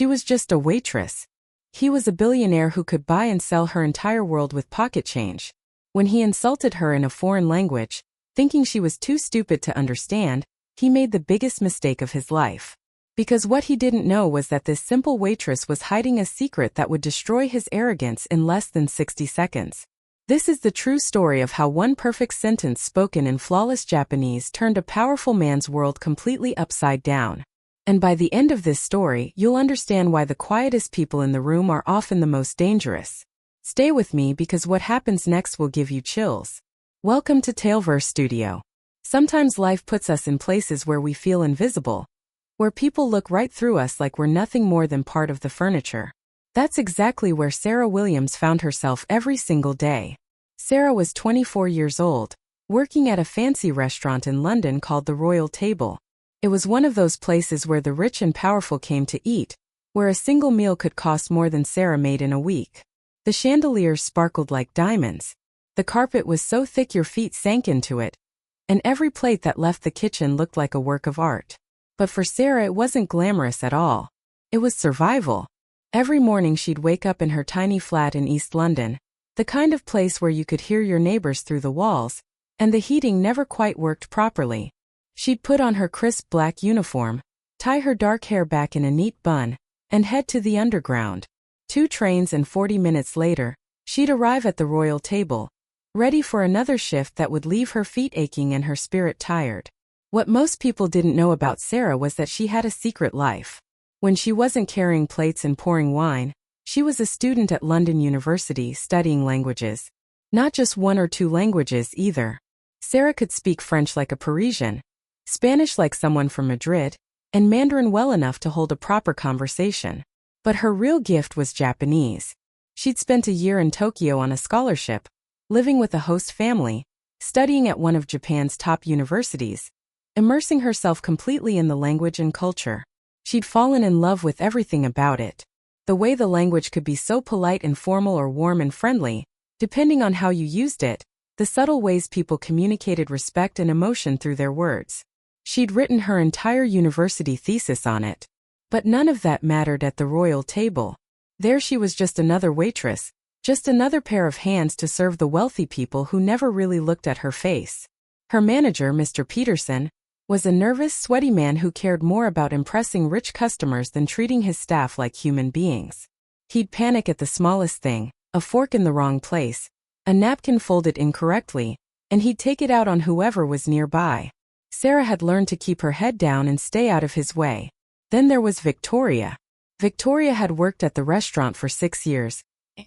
She was just a waitress. He was a billionaire who could buy and sell her entire world with pocket change. When he insulted her in a foreign language, thinking she was too stupid to understand, he made the biggest mistake of his life. Because what he didn't know was that this simple waitress was hiding a secret that would destroy his arrogance in less than 60 seconds. This is the true story of how one perfect sentence spoken in flawless Japanese turned a powerful man's world completely upside down. And by the end of this story, you'll understand why the quietest people in the room are often the most dangerous. Stay with me because what happens next will give you chills. Welcome to Taleverse Studio. Sometimes life puts us in places where we feel invisible, where people look right through us like we're nothing more than part of the furniture. That's exactly where Sarah Williams found herself every single day. Sarah was 24 years old, working at a fancy restaurant in London called the Royal Table. It was one of those places where the rich and powerful came to eat, where a single meal could cost more than Sarah made in a week. The chandeliers sparkled like diamonds. The carpet was so thick your feet sank into it, and every plate that left the kitchen looked like a work of art. But for Sarah it wasn't glamorous at all. It was survival. Every morning she'd wake up in her tiny flat in East London, the kind of place where you could hear your neighbors through the walls, and the heating never quite worked properly. She'd put on her crisp black uniform, tie her dark hair back in a neat bun, and head to the underground. 2 trains and 40 minutes later, she'd arrive at the Royal Table, ready for another shift that would leave her feet aching and her spirit tired. What most people didn't know about Sarah was that she had a secret life. When she wasn't carrying plates and pouring wine, she was a student at London University studying languages. Not just 1 or 2 languages either. Sarah could speak French like a Parisian, Spanish like someone from Madrid, and Mandarin well enough to hold a proper conversation. But her real gift was Japanese. She'd spent a year in Tokyo on a scholarship, living with a host family, studying at one of Japan's top universities, immersing herself completely in the language and culture. She'd fallen in love with everything about it. The way the language could be so polite and formal or warm and friendly, depending on how you used it, the subtle ways people communicated respect and emotion through their words. She'd written her entire university thesis on it. But none of that mattered at the Royal Table. There she was, just another waitress, just another pair of hands to serve the wealthy people who never really looked at her face. Her manager, Mr. Peterson, was a nervous, sweaty man who cared more about impressing rich customers than treating his staff like human beings. He'd panic at the smallest thing, a fork in the wrong place, a napkin folded incorrectly, and he'd take it out on whoever was nearby. Sarah had learned to keep her head down and stay out of his way. Then there was Victoria. Victoria had worked at the restaurant for 6 years,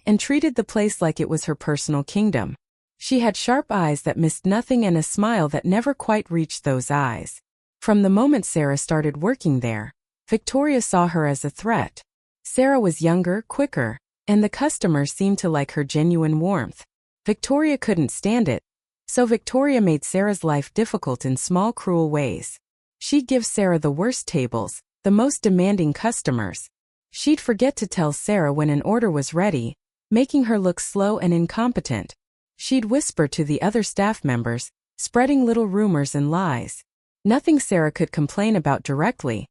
and treated the place like it was her personal kingdom. She had sharp eyes that missed nothing and a smile that never quite reached those eyes. From the moment Sarah started working there, Victoria saw her as a threat. Sarah was younger, quicker, and the customers seemed to like her genuine warmth. Victoria couldn't stand it, so Victoria made Sarah's life difficult in small, cruel ways. She'd give Sarah the worst tables, the most demanding customers. She'd forget to tell Sarah when an order was ready, making her look slow and incompetent. She'd whisper to the other staff members, spreading little rumors and lies. Nothing Sarah could complain about directly,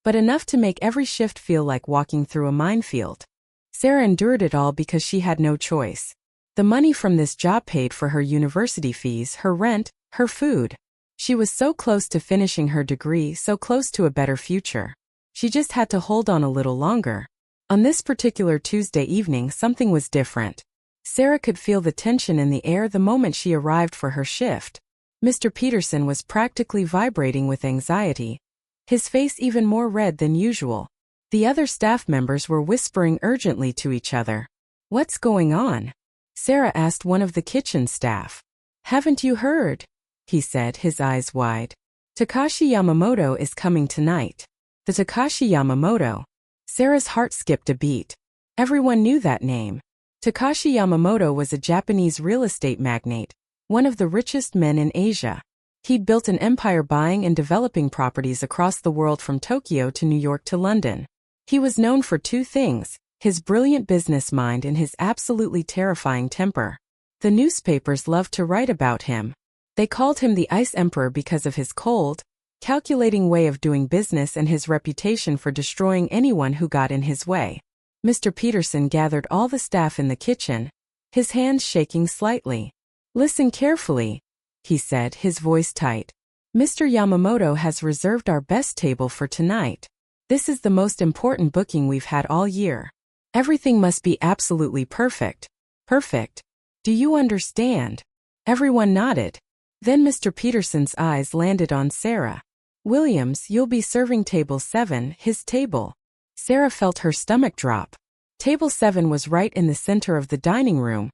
but enough to make every shift feel like walking through a minefield. Sarah endured it all because she had no choice. The money from this job paid for her university fees, her rent, her food. She was so close to finishing her degree, so close to a better future. She just had to hold on a little longer. On this particular Tuesday evening, something was different. Sarah could feel the tension in the air the moment she arrived for her shift. Mr. Peterson was practically vibrating with anxiety, his face even more red than usual. The other staff members were whispering urgently to each other. "What's going on?" Sarah asked one of the kitchen staff. "Haven't you heard?" he said, his eyes wide. "Takashi Yamamoto is coming tonight." The Takashi Yamamoto. Sarah's heart skipped a beat. Everyone knew that name. Takashi Yamamoto was a Japanese real estate magnate, one of the richest men in Asia. He'd built an empire buying and developing properties across the world from Tokyo to New York to London. He was known for 2 things, his brilliant business mind and his absolutely terrifying temper. The newspapers loved to write about him. They called him the Ice Emperor because of his cold, calculating way of doing business and his reputation for destroying anyone who got in his way. Mr. Peterson gathered all the staff in the kitchen, his hands shaking slightly. "Listen carefully," he said, his voice tight. "Mr. Yamamoto has reserved our best table for tonight. This is the most important booking we've had all year. Everything must be absolutely perfect. Perfect. Do you understand?" Everyone nodded. Then Mr. Peterson's eyes landed on Sarah. "Williams, you'll be serving table 7, his table." Sarah felt her stomach drop. Table 7 was right in the center of the dining room,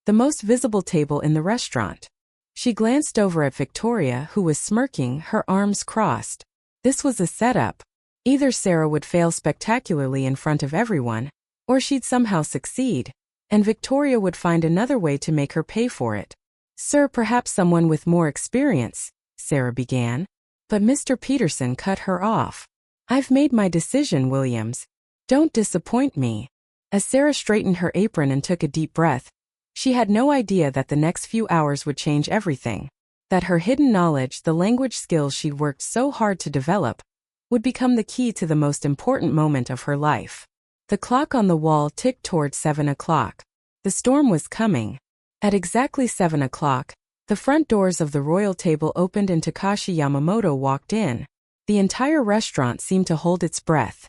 the most visible table in the restaurant. She glanced over at Victoria, who was smirking, her arms crossed. This was a setup. Either Sarah would fail spectacularly in front of everyone, or she'd somehow succeed, and Victoria would find another way to make her pay for it. "Sir, perhaps someone with more experience," Sarah began. But Mr. Peterson cut her off. "I've made my decision, Williams. Don't disappoint me." As Sarah straightened her apron and took a deep breath, she had no idea that the next few hours would change everything. That her hidden knowledge, the language skills she'd worked so hard to develop, would become the key to the most important moment of her life. The clock on the wall ticked toward 7 o'clock. The storm was coming. At exactly 7 o'clock, the front doors of the royal table opened and Takashi Yamamoto walked in. The entire restaurant seemed to hold its breath.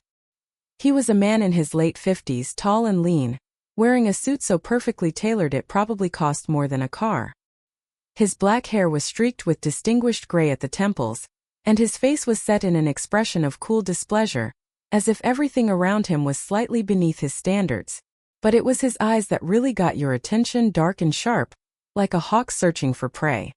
He was a man in his late 50s, tall and lean, wearing a suit so perfectly tailored it probably cost more than a car. His black hair was streaked with distinguished gray at the temples, and his face was set in an expression of cool displeasure, as if everything around him was slightly beneath his standards. But it was his eyes that really got your attention, dark and sharp, like a hawk searching for prey.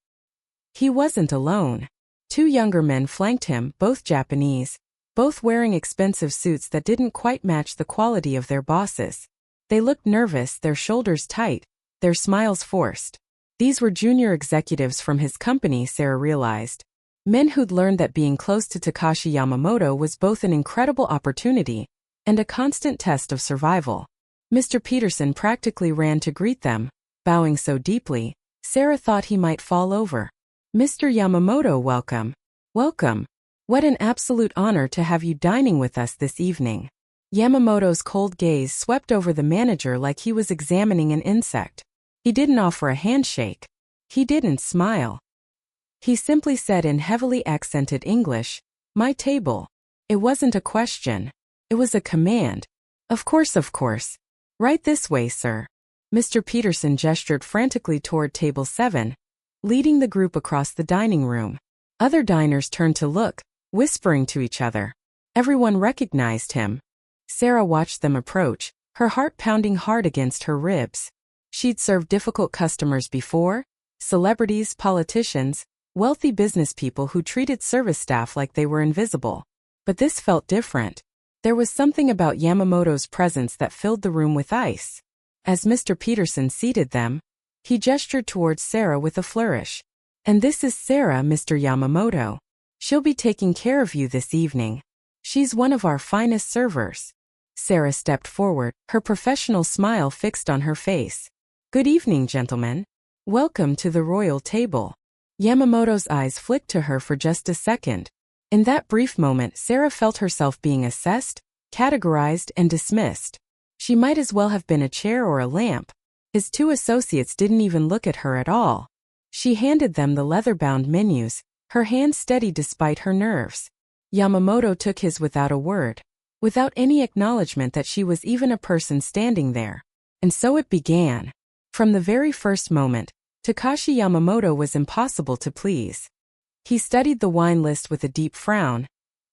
He wasn't alone. 2 younger men flanked him, both Japanese, both wearing expensive suits that didn't quite match the quality of their bosses. They looked nervous, their shoulders tight, their smiles forced. These were junior executives from his company, Sarah realized. Men who'd learned that being close to Takashi Yamamoto was both an incredible opportunity and a constant test of survival. Mr. Peterson practically ran to greet them, bowing so deeply, Sarah thought he might fall over. "Mr. Yamamoto, welcome. Welcome. What an absolute honor to have you dining with us this evening." Yamamoto's cold gaze swept over the manager like he was examining an insect. He didn't offer a handshake. He didn't smile. He simply said in heavily accented English, "My table." It wasn't a question. It was a command. Of course. "Right this way, sir." Mr. Peterson gestured frantically toward table 7, leading the group across the dining room. Other diners turned to look, whispering to each other. Everyone recognized him. Sarah watched them approach, her heart pounding hard against her ribs. She'd served difficult customers before, celebrities, politicians, wealthy business people who treated service staff like they were invisible. But this felt different. There was something about Yamamoto's presence that filled the room with ice. As Mr. Peterson seated them, he gestured towards Sarah with a flourish. "And this is Sarah, Mr. Yamamoto. She'll be taking care of you this evening. She's one of our finest servers." Sarah stepped forward, her professional smile fixed on her face. "Good evening, gentlemen. Welcome to the royal table." Yamamoto's eyes flicked to her for just a second. In that brief moment, Sarah felt herself being assessed, categorized, and dismissed. She might as well have been a chair or a lamp. His 2 associates didn't even look at her at all. She handed them the leather-bound menus, her hand steady despite her nerves. Yamamoto took his without a word, without any acknowledgement that she was even a person standing there. And so it began. From the very first moment, Takashi Yamamoto was impossible to please. He studied the wine list with a deep frown,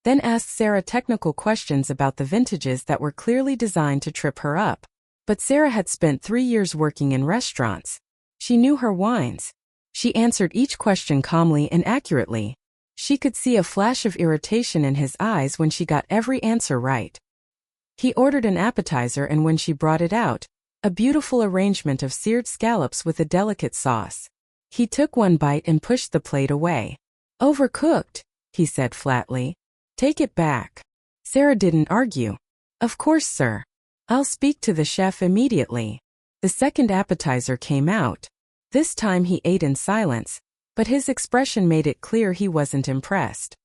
then asked Sarah technical questions about the vintages that were clearly designed to trip her up. But Sarah had spent 3 years working in restaurants. She knew her wines. She answered each question calmly and accurately. She could see a flash of irritation in his eyes when she got every answer right. He ordered an appetizer, and when she brought it out, a beautiful arrangement of seared scallops with a delicate sauce. He took one bite and pushed the plate away. "Overcooked," he said flatly. "Take it back." Sarah didn't argue. "Of course, sir. I'll speak to the chef immediately." The second appetizer came out. This time he ate in silence, but his expression made it clear he wasn't impressed.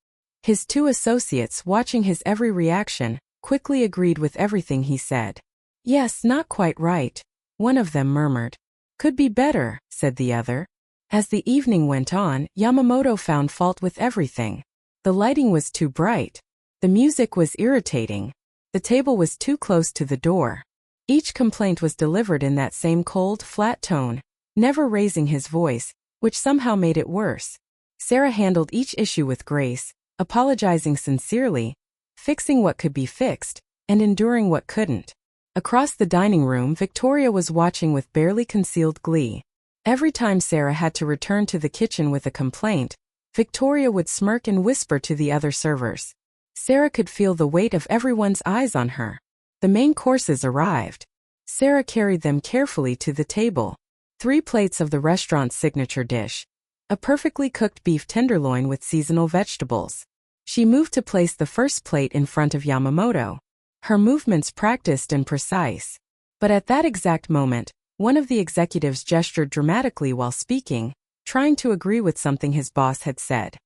His two associates, watching his every reaction, quickly agreed with everything he said. "Yes, not quite right," one of them murmured. "Could be better," said the other. As the evening went on, Yamamoto found fault with everything. The lighting was too bright. The music was irritating. The table was too close to the door. Each complaint was delivered in that same cold, flat tone, never raising his voice, which somehow made it worse. Sarah handled each issue with grace, apologizing sincerely, fixing what could be fixed, and enduring what couldn't. Across the dining room, Victoria was watching with barely concealed glee. Every time Sarah had to return to the kitchen with a complaint, Victoria would smirk and whisper to the other servers. Sarah could feel the weight of everyone's eyes on her. The main courses arrived. Sarah carried them carefully to the table. 3 plates of the restaurant's signature dish. A perfectly cooked beef tenderloin with seasonal vegetables. She moved to place the first plate in front of Yamamoto. Her movements practiced and precise. But at that exact moment, one of the executives gestured dramatically while speaking, trying to agree with something his boss had said.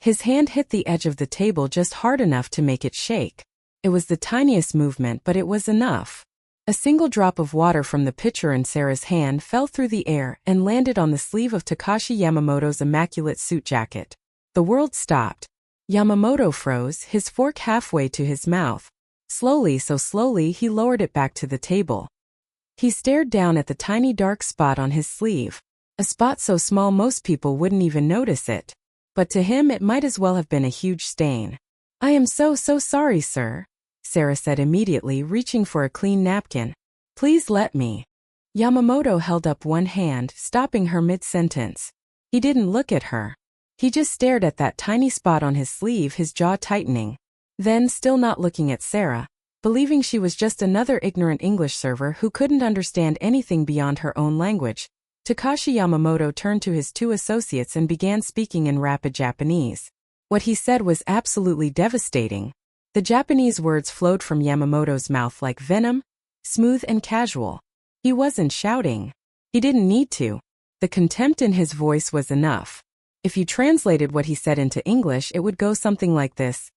His hand hit the edge of the table just hard enough to make it shake. It was the tiniest movement, but it was enough. A single drop of water from the pitcher in Sarah's hand fell through the air and landed on the sleeve of Takashi Yamamoto's immaculate suit jacket. The world stopped. Yamamoto froze, his fork halfway to his mouth. Slowly, so slowly, he lowered it back to the table. He stared down at the tiny dark spot on his sleeve. A spot so small most people wouldn't even notice it. But to him it might as well have been a huge stain. "I am so sorry, sir," Sarah said immediately, reaching for a clean napkin. "Please let me." Yamamoto held up one hand, stopping her mid-sentence. He didn't look at her. He just stared at that tiny spot on his sleeve, his jaw tightening. Then, still not looking at Sarah, believing she was just another ignorant English server who couldn't understand anything beyond her own language, Takashi Yamamoto turned to his 2 associates and began speaking in rapid Japanese. What he said was absolutely devastating. The Japanese words flowed from Yamamoto's mouth like venom, smooth and casual. He wasn't shouting. He didn't need to. The contempt in his voice was enough. If you translated what he said into English, it would go something like this.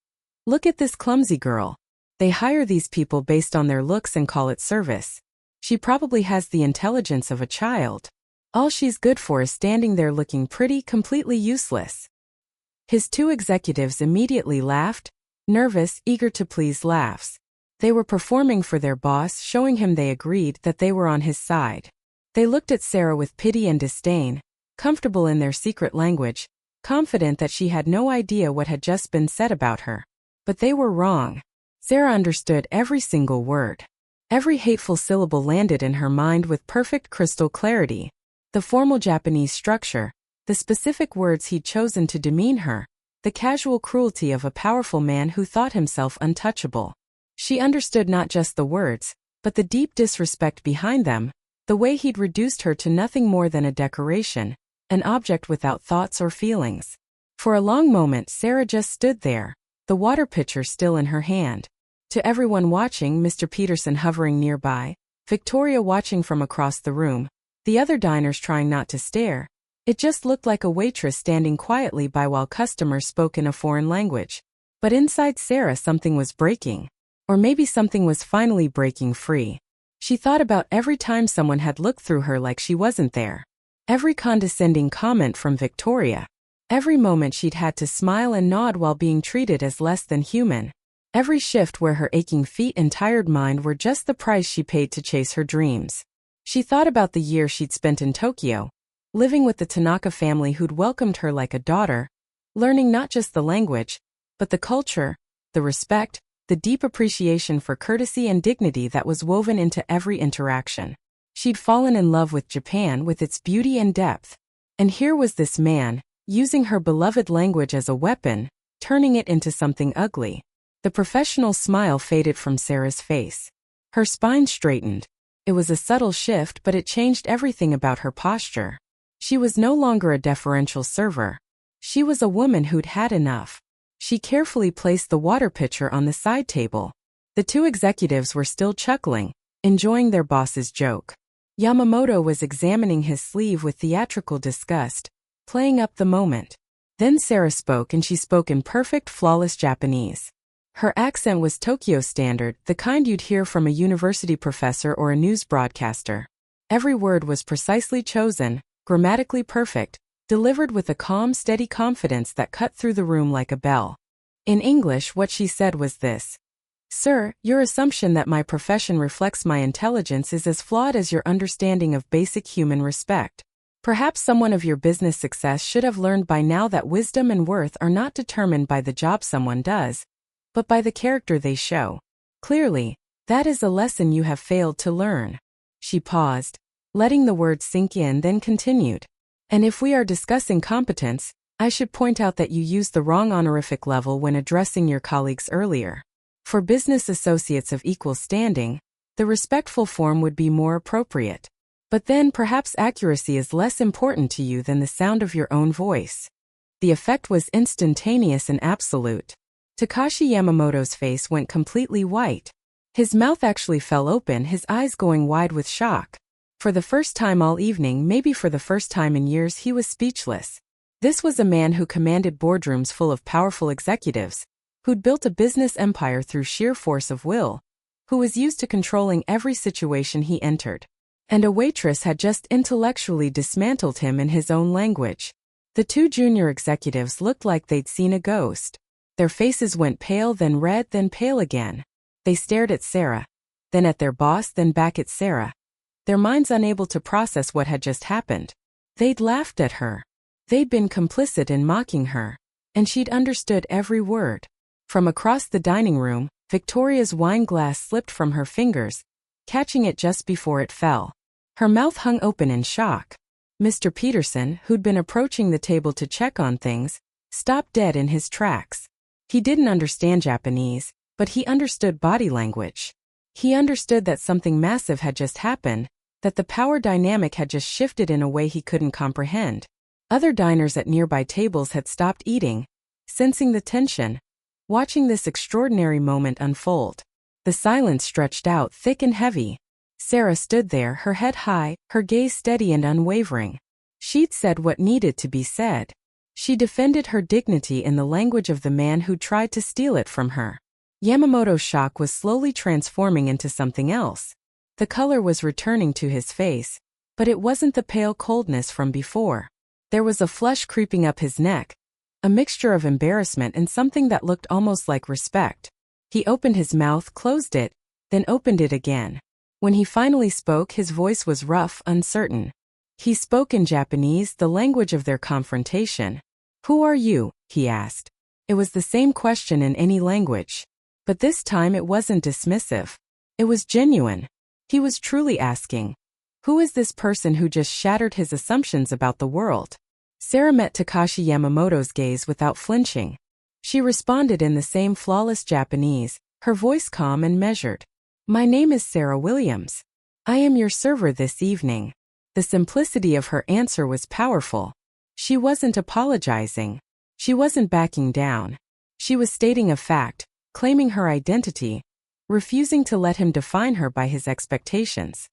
"Look at this clumsy girl. They hire these people based on their looks and call it service. She probably has the intelligence of a child. All she's good for is standing there looking pretty, completely useless." His 2 executives immediately laughed, nervous, eager to please laughs. They were performing for their boss, showing him they agreed that they were on his side. They looked at Sarah with pity and disdain, comfortable in their secret language, confident that she had no idea what had just been said about her. But they were wrong. Sarah understood every single word. Every hateful syllable landed in her mind with perfect crystal clarity. The formal Japanese structure, the specific words he'd chosen to demean her, the casual cruelty of a powerful man who thought himself untouchable. She understood not just the words, but the deep disrespect behind them, the way he'd reduced her to nothing more than a decoration, an object without thoughts or feelings. For a long moment Sarah just stood there, the water pitcher still in her hand. To everyone watching, Mr. Peterson hovering nearby, Victoria watching from across the room, the other diners trying not to stare, it just looked like a waitress standing quietly by while customers spoke in a foreign language. But inside Sarah something was breaking. Or maybe something was finally breaking free. She thought about every time someone had looked through her like she wasn't there. Every condescending comment from Victoria. Every moment she'd had to smile and nod while being treated as less than human. Every shift where her aching feet and tired mind were just the price she paid to chase her dreams. She thought about the year she'd spent in Tokyo, living with the Tanaka family who'd welcomed her like a daughter, learning not just the language, but the culture, the respect, the deep appreciation for courtesy and dignity that was woven into every interaction. She'd fallen in love with Japan, with its beauty and depth. And here was this man, using her beloved language as a weapon, turning it into something ugly. The professional smile faded from Sarah's face. Her spine straightened. It was a subtle shift, but it changed everything about her posture. She was no longer a deferential server. She was a woman who'd had enough. She carefully placed the water pitcher on the side table. The 2 executives were still chuckling, enjoying their boss's joke. Yamamoto was examining his sleeve with theatrical disgust, playing up the moment. Then Sarah spoke, and she spoke in perfect, flawless Japanese. Her accent was Tokyo standard, the kind you'd hear from a university professor or a news broadcaster. Every word was precisely chosen, grammatically perfect, delivered with a calm, steady confidence that cut through the room like a bell. In English, what she said was this: "Sir, your assumption that my profession reflects my intelligence is as flawed as your understanding of basic human respect. Perhaps someone of your business success should have learned by now that wisdom and worth are not determined by the job someone does, but by the character they show. Clearly, that is a lesson you have failed to learn." She paused, letting the words sink in, then continued. "And if we are discussing competence, I should point out that you used the wrong honorific level when addressing your colleagues earlier. For business associates of equal standing, the respectful form would be more appropriate. But then perhaps accuracy is less important to you than the sound of your own voice." The effect was instantaneous and absolute. Takashi Yamamoto's face went completely white. His mouth actually fell open, his eyes going wide with shock. For the first time all evening, maybe for the first time in years, he was speechless. This was a man who commanded boardrooms full of powerful executives, who'd built a business empire through sheer force of will, who was used to controlling every situation he entered. And a waitress had just intellectually dismantled him in his own language. The two junior executives looked like they'd seen a ghost. Their faces went pale, then red, then pale again. They stared at Sarah, then at their boss, then back at Sarah, their minds unable to process what had just happened. They'd laughed at her. They'd been complicit in mocking her, and she'd understood every word. From across the dining room, Victoria's wine glass slipped from her fingers, catching it just before it fell. Her mouth hung open in shock. Mr. Peterson, who'd been approaching the table to check on things, stopped dead in his tracks. He didn't understand Japanese, but he understood body language. He understood that something massive had just happened, that the power dynamic had just shifted in a way he couldn't comprehend. Other diners at nearby tables had stopped eating, sensing the tension, watching this extraordinary moment unfold. The silence stretched out thick and heavy. Sarah stood there, her head high, her gaze steady and unwavering. She'd said what needed to be said. She defended her dignity in the language of the man who tried to steal it from her. Yamamoto's shock was slowly transforming into something else. The color was returning to his face, but it wasn't the pale coldness from before. There was a flush creeping up his neck, a mixture of embarrassment and something that looked almost like respect. He opened his mouth, closed it, then opened it again. When he finally spoke, his voice was rough, uncertain. He spoke in Japanese, the language of their confrontation. "Who are you?" he asked. It was the same question in any language, but this time it wasn't dismissive. It was genuine. He was truly asking, who is this person who just shattered his assumptions about the world? Sarah met Takashi Yamamoto's gaze without flinching. She responded in the same flawless Japanese, her voice calm and measured. "My name is Sarah Williams. I am your server this evening." The simplicity of her answer was powerful. She wasn't apologizing. She wasn't backing down. She was stating a fact, claiming her identity, refusing to let him define her by his expectations.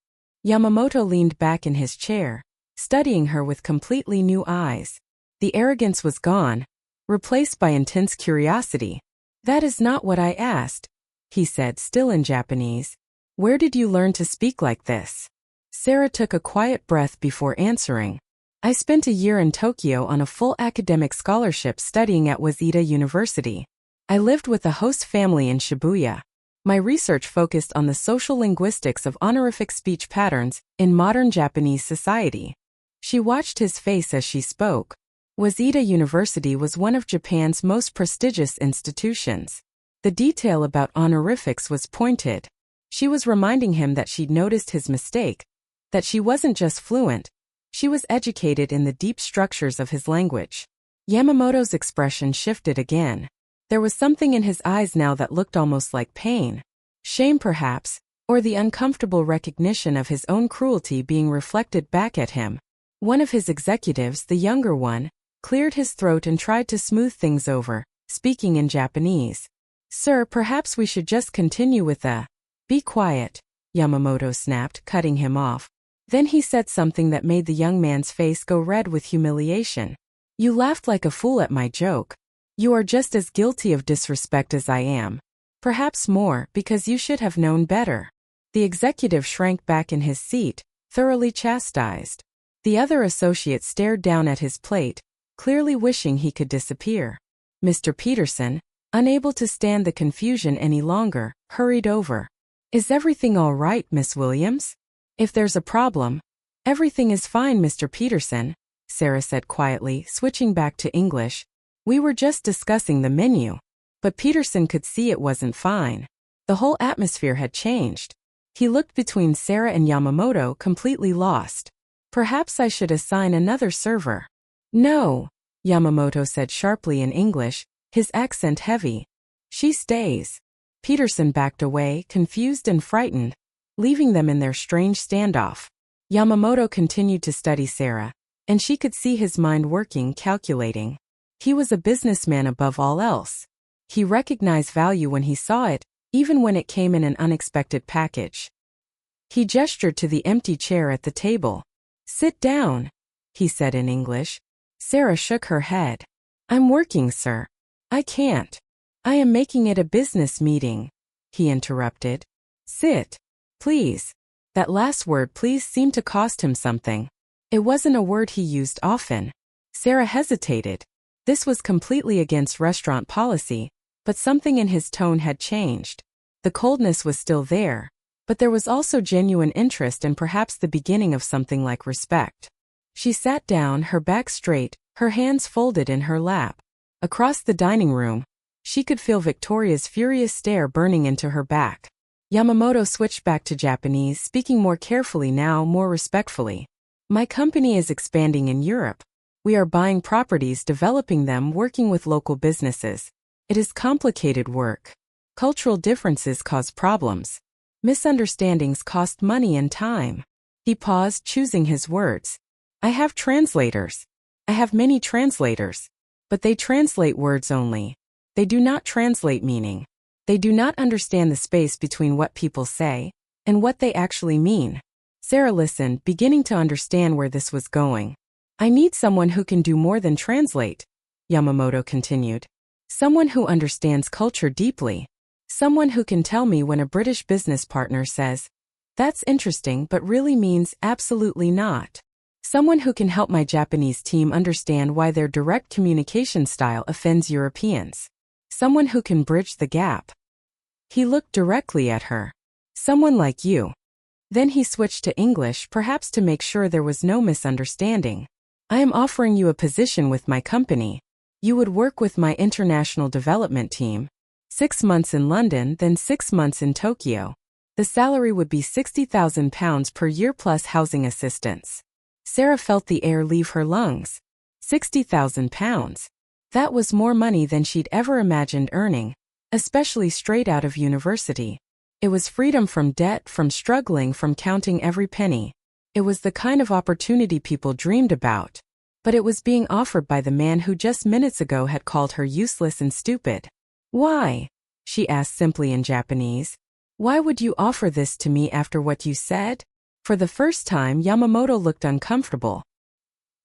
Yamamoto leaned back in his chair, studying her with completely new eyes. The arrogance was gone, replaced by intense curiosity. "That is not what I asked," he said, still in Japanese. "Where did you learn to speak like this?" Sarah took a quiet breath before answering. "I spent a year in Tokyo on a full academic scholarship studying at Waseda University. I lived with a host family in Shibuya. My research focused on the social linguistics of honorific speech patterns in modern Japanese society." She watched his face as she spoke. Waseda University was one of Japan's most prestigious institutions. The detail about honorifics was pointed. She was reminding him that she'd noticed his mistake, that she wasn't just fluent, she was educated in the deep structures of his language. Yamamoto's expression shifted again. There was something in his eyes now that looked almost like pain. Shame perhaps, or the uncomfortable recognition of his own cruelty being reflected back at him. One of his executives, the younger one, cleared his throat and tried to smooth things over, speaking in Japanese. "Sir, perhaps we should just continue with the—" "Be quiet," Yamamoto snapped, cutting him off. Then he said something that made the young man's face go red with humiliation. You laughed like a fool at my joke. You are just as guilty of disrespect as I am. Perhaps more, because you should have known better. The executive shrank back in his seat, thoroughly chastised. The other associate stared down at his plate, clearly wishing he could disappear. Mr. Peterson, unable to stand the confusion any longer, hurried over. Is everything all right, Miss Williams? If there's a problem. Everything is fine, Mr. Peterson, Sarah said quietly, switching back to English. We were just discussing the menu. But Peterson could see it wasn't fine. The whole atmosphere had changed. He looked between Sarah and Yamamoto, completely lost. Perhaps I should assign another server. No, Yamamoto said sharply in English, his accent heavy. She stays. Peterson backed away, confused and frightened, leaving them in their strange standoff. Yamamoto continued to study Sarah, and she could see his mind working, calculating. He was a businessman above all else. He recognized value when he saw it, even when it came in an unexpected package. He gestured to the empty chair at the table. Sit down, he said in English. Sarah shook her head. I'm working, sir. I can't. I am making it a business meeting, he interrupted. Sit, please. That last word, please, seemed to cost him something. It wasn't a word he used often. Sarah hesitated. This was completely against restaurant policy, but something in his tone had changed. The coldness was still there, but there was also genuine interest and perhaps the beginning of something like respect. She sat down, her back straight, her hands folded in her lap. Across the dining room, she could feel Victoria's furious stare burning into her back. Yamamoto switched back to Japanese, speaking more carefully now, more respectfully. My company is expanding in Europe. We are buying properties, developing them, working with local businesses. It is complicated work. Cultural differences cause problems. Misunderstandings cost money and time. He paused, choosing his words. I have translators. I have many translators. But they translate words only. They do not translate meaning. They do not understand the space between what people say and what they actually mean. Sarah listened, beginning to understand where this was going. I need someone who can do more than translate, Yamamoto continued. Someone who understands culture deeply. Someone who can tell me when a British business partner says, that's interesting but really means absolutely not. Someone who can help my Japanese team understand why their direct communication style offends Europeans. Someone who can bridge the gap. He looked directly at her. Someone like you. Then he switched to English, perhaps to make sure there was no misunderstanding. I am offering you a position with my company. You would work with my international development team. 6 months in London, then 6 months in Tokyo. The salary would be £60,000 per year plus housing assistance. Sarah felt the air leave her lungs. £60,000. That was more money than she'd ever imagined earning, especially straight out of university. It was freedom from debt, from struggling, from counting every penny. It was the kind of opportunity people dreamed about. But it was being offered by the man who just minutes ago had called her useless and stupid. Why? She asked simply in Japanese. Why would you offer this to me after what you said? For the first time, Yamamoto looked uncomfortable.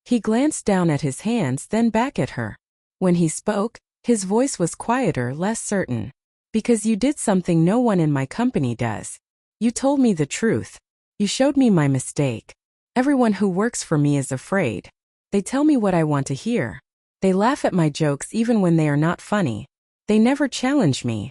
He glanced down at his hands, then back at her. When he spoke, his voice was quieter, less certain. Because you did something no one in my company does. You told me the truth. You showed me my mistake. Everyone who works for me is afraid. They tell me what I want to hear. They laugh at my jokes even when they are not funny. They never challenge me.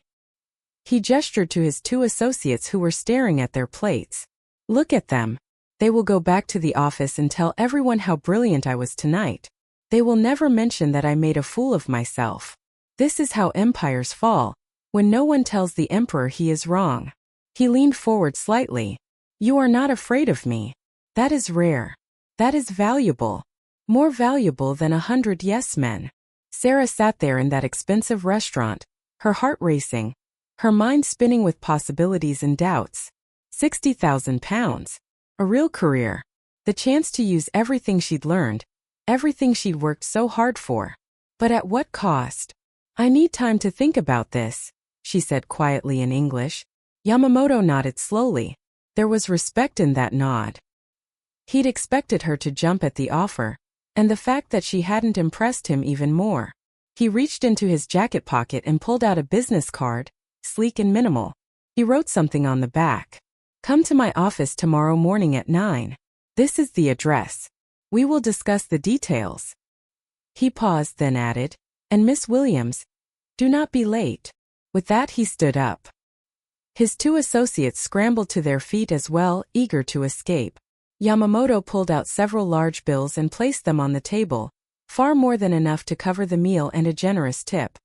He gestured to his 2 associates who were staring at their plates. Look at them. They will go back to the office and tell everyone how brilliant I was tonight. They will never mention that I made a fool of myself. This is how empires fall, when no one tells the emperor he is wrong. He leaned forward slightly. You are not afraid of me. That is rare. That is valuable. More valuable than 100 yes men. Sarah sat there in that expensive restaurant, her heart racing, her mind spinning with possibilities and doubts. £60,000. A real career. The chance to use everything she'd learned, everything she'd worked so hard for. But at what cost? I need time to think about this, she said quietly in English. Yamamoto nodded slowly. There was respect in that nod. He'd expected her to jump at the offer, And the fact that she hadn't impressed him even more. He reached into his jacket pocket and pulled out a business card, sleek and minimal. He wrote something on the back. "Come to my office tomorrow morning at 9. This is the address. We will discuss the details." He paused, then added, "And Miss Williams, do not be late." With that he stood up. His two associates scrambled to their feet as well, eager to escape. Yamamoto pulled out several large bills and placed them on the table, far more than enough to cover the meal and a generous tip.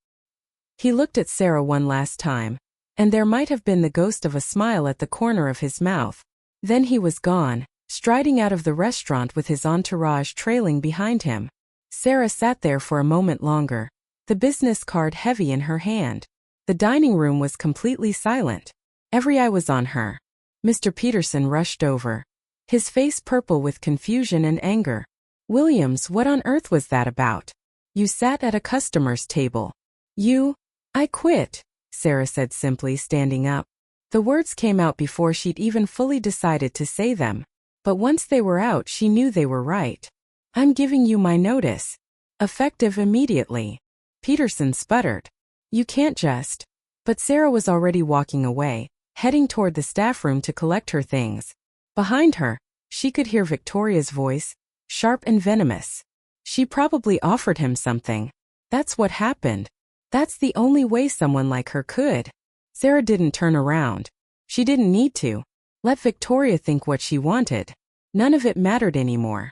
He looked at Sarah one last time, and there might have been the ghost of a smile at the corner of his mouth. Then he was gone, striding out of the restaurant with his entourage trailing behind him. Sarah sat there for a moment longer, the business card heavy in her hand. The dining room was completely silent. Every eye was on her. Mr. Peterson rushed over, his face purple with confusion and anger. "Williams, what on earth was that about? You sat at a customer's table." "I quit," Sarah said simply, standing up. The words came out before she'd even fully decided to say them. But once they were out, she knew they were right. "I'm giving you my notice. Effective immediately." Peterson sputtered. "You can't just..." But Sarah was already walking away, heading toward the staff room to collect her things. Behind her, she could hear Victoria's voice, sharp and venomous. She probably offered him something. That's what happened. That's the only way someone like her could. Sarah didn't turn around. She didn't need to. Let Victoria think what she wanted. None of it mattered anymore.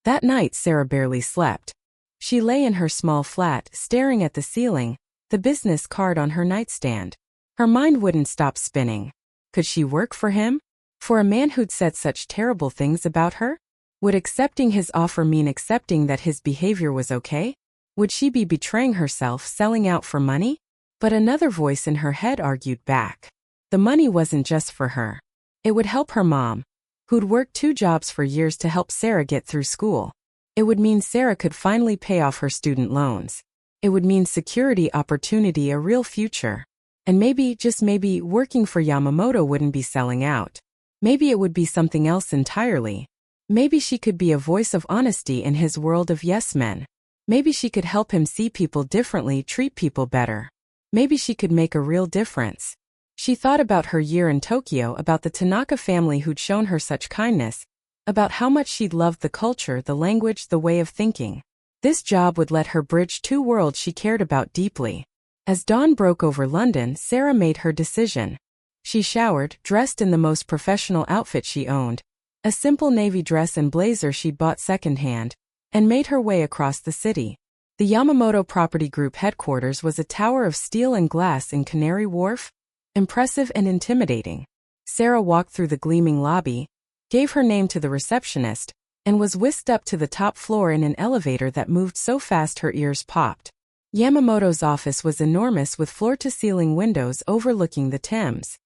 That night Sarah barely slept. She lay in her small flat, staring at the ceiling, the business card on her nightstand. Her mind wouldn't stop spinning. Could she work for him? For a man who'd said such terrible things about her? Would accepting his offer mean accepting that his behavior was okay? Would she be betraying herself, selling out for money? But another voice in her head argued back. The money wasn't just for her. It would help her mom, who'd worked 2 jobs for years to help Sarah get through school. It would mean Sarah could finally pay off her student loans. It would mean security, opportunity, a real future. And maybe, just maybe, working for Yamamoto wouldn't be selling out. Maybe it would be something else entirely. Maybe she could be a voice of honesty in his world of yes men. Maybe she could help him see people differently, treat people better. Maybe she could make a real difference. She thought about her year in Tokyo, about the Tanaka family who'd shown her such kindness, about how much she'd loved the culture, the language, the way of thinking. This job would let her bridge 2 worlds she cared about deeply. As dawn broke over London, Sarah made her decision. She showered, dressed in the most professional outfit she owned, a simple navy dress and blazer she'd bought secondhand, and made her way across the city. The Yamamoto Property Group headquarters was a tower of steel and glass in Canary Wharf, impressive and intimidating. Sarah walked through the gleaming lobby, gave her name to the receptionist, and was whisked up to the top floor in an elevator that moved so fast her ears popped. Yamamoto's office was enormous with floor-to-ceiling windows overlooking the Thames.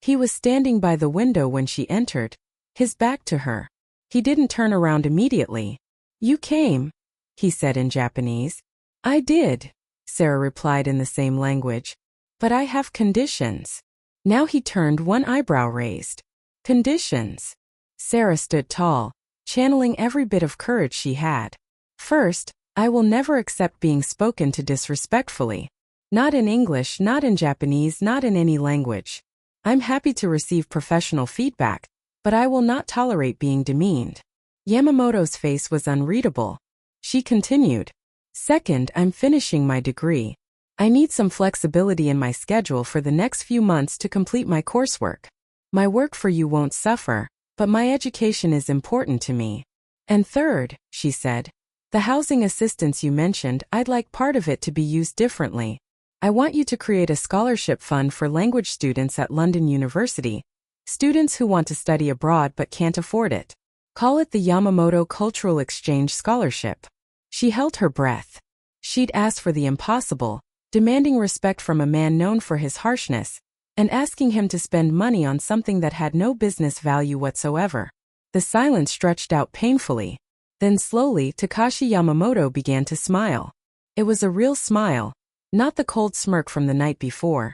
He was standing by the window when she entered, his back to her. He didn't turn around immediately. "You came," he said in Japanese. "I did," Sarah replied in the same language. "But I have conditions." Now he turned, one eyebrow raised. "Conditions?" Sarah stood tall, channeling every bit of courage she had. "First, I will never accept being spoken to disrespectfully. Not in English, not in Japanese, not in any language. I'm happy to receive professional feedback, but I will not tolerate being demeaned." Yamamoto's face was unreadable. She continued. "Second, I'm finishing my degree. I need some flexibility in my schedule for the next few months to complete my coursework. My work for you won't suffer, but my education is important to me. And third," she said, "the housing assistance you mentioned, I'd like part of it to be used differently. I want you to create a scholarship fund for language students at London University, students who want to study abroad but can't afford it. Call it the Yamamoto Cultural Exchange Scholarship." She held her breath. She'd asked for the impossible, demanding respect from a man known for his harshness, and asking him to spend money on something that had no business value whatsoever. The silence stretched out painfully. Then slowly, Takashi Yamamoto began to smile. It was a real smile, not the cold smirk from the night before,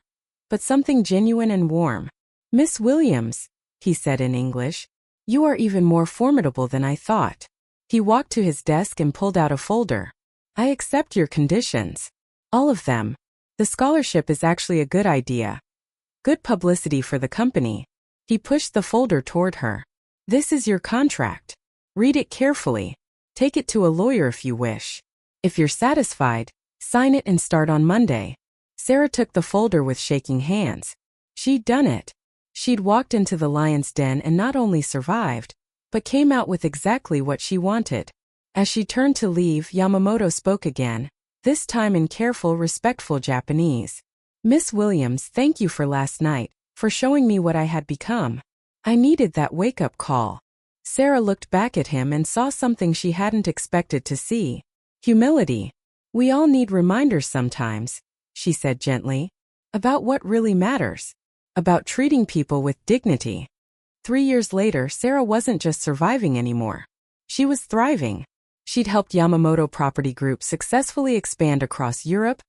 but something genuine and warm. "Miss Williams," he said in English, "you are even more formidable than I thought. He walked to his desk and pulled out a folder. I accept your conditions. All of them. The scholarship is actually a good idea. Good publicity for the company. He pushed the folder toward her. This is your contract. Read it carefully. Take it to a lawyer if you wish. If you're satisfied, sign it and start on Monday. Sarah took the folder with shaking hands. She'd done it. She'd walked into the lion's den and not only survived, but came out with exactly what she wanted. As she turned to leave, Yamamoto spoke again, this time in careful, respectful Japanese. Miss Williams, thank you for last night, for showing me what I had become. I needed that wake-up call. Sarah looked back at him and saw something she hadn't expected to see. Humility. We all need reminders sometimes, she said gently, about what really matters. About treating people with dignity. 3 years later, Sarah wasn't just surviving anymore. She was thriving. She'd helped Yamamoto Property Group successfully expand across Europe,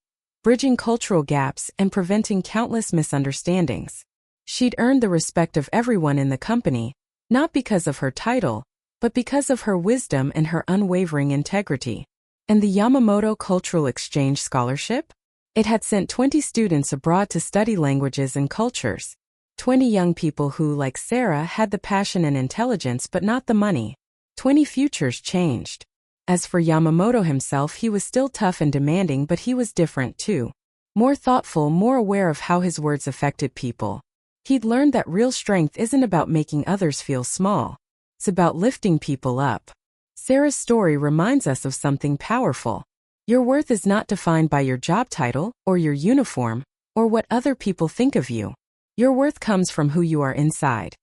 bridging cultural gaps and preventing countless misunderstandings. She'd earned the respect of everyone in the company, not because of her title, but because of her wisdom and her unwavering integrity. And the Yamamoto Cultural Exchange Scholarship? It had sent 20 students abroad to study languages and cultures. 20 young people who, like Sarah, had the passion and intelligence but not the money. 20 futures changed. As for Yamamoto himself, he was still tough and demanding, but he was different too. More thoughtful, more aware of how his words affected people. He'd learned that real strength isn't about making others feel small. It's about lifting people up. Sarah's story reminds us of something powerful. Your worth is not defined by your job title, or your uniform, or what other people think of you. Your worth comes from who you are inside.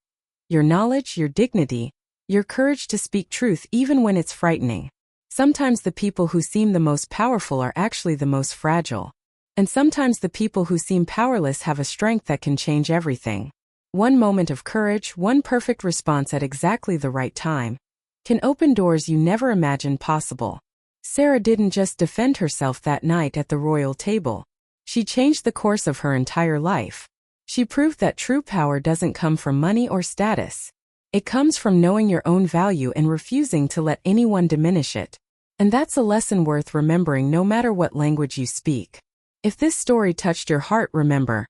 Your knowledge, your dignity, your courage to speak truth even when it's frightening. Sometimes the people who seem the most powerful are actually the most fragile. And sometimes the people who seem powerless have a strength that can change everything. One moment of courage, one perfect response at exactly the right time, can open doors you never imagined possible. Sarah didn't just defend herself that night at the royal table. She changed the course of her entire life. She proved that true power doesn't come from money or status. It comes from knowing your own value and refusing to let anyone diminish it. And that's a lesson worth remembering no matter what language you speak. If this story touched your heart, remember,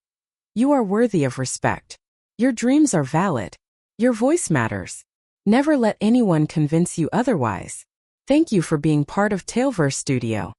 you are worthy of respect. Your dreams are valid. Your voice matters. Never let anyone convince you otherwise. Thank you for being part of Taleverse Studio.